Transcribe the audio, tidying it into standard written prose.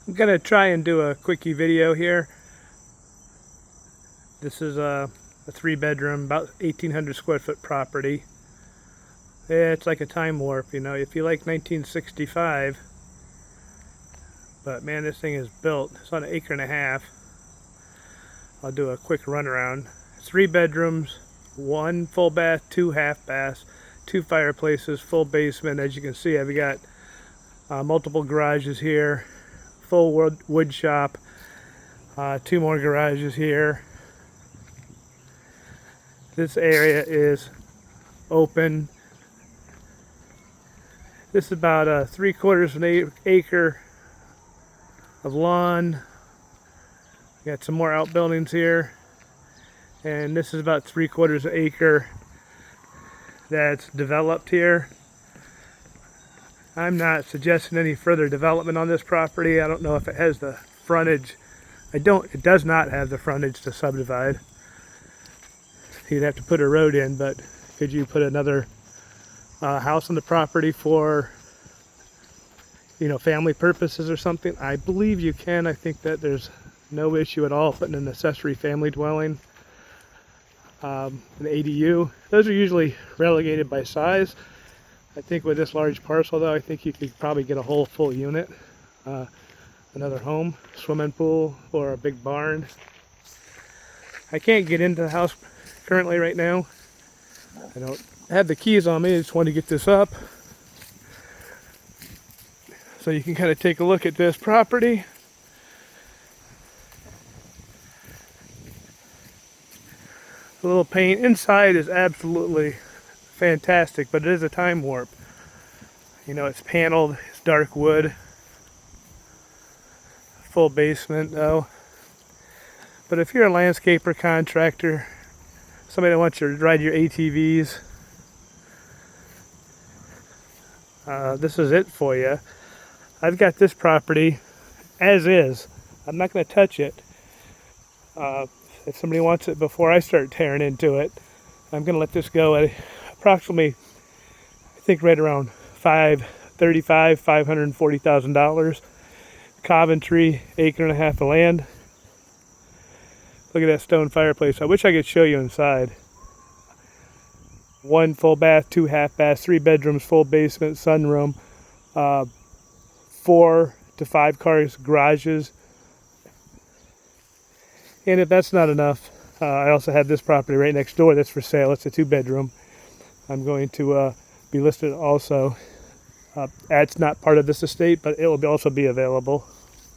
I'm gonna try and do a quickie video here. This is a 3-bedroom, about 1,800 square foot property. Yeah, it's like a time warp, you know. If you like 1965, but man, this thing is built. It's on 1.5 acres. I'll do a quick runaround. 3 bedrooms, 1 full bath, 2 half baths, 2 fireplaces, full basement. As you can see, I've got multiple garages here, full wood shop, 2 more garages here. This area is open. This is about 3/4 of an acre of lawn. Got some more outbuildings here, and this is about 3/4 of an acre that's developed here. I'm not suggesting any further development on this property. I don't know if it has the frontage. It does not have the frontage to subdivide. You'd have to put a road in, but could you put another house on the property for, you know, family purposes or something? I believe you can. I think that there's no issue at all putting an accessory family dwelling, an ADU. Those are usually relegated by size. I think with this large parcel, though, I think you could probably get a whole full unit, another home, swimming pool, or a big barn. I can't get into the house currently right now. I don't have the keys on me. I just want to get this up so you can kind of take a look at this property. The little paint inside is absolutely fantastic, but it is a time warp. You know, it's paneled, it's dark wood, full basement though. But if you're a landscaper, contractor, somebody that wants you to ride your ATVs, this is it for you. I've got this property as is. I'm not going to touch it. If somebody wants it before I start tearing into it, I'm going to let this go at approximately, I think, right around $540,000. Coventry, 1.5 acres of land. Look at that stone fireplace. I wish I could show you inside. 1 full bath, 2 half baths, 3 bedrooms, full basement, sunroom, 4 to 5 cars, garages. And if that's not enough, I also have this property right next door that's for sale. It's a 2-bedroom. I'm going to be listed also. It's not part of this estate, but it will also be available.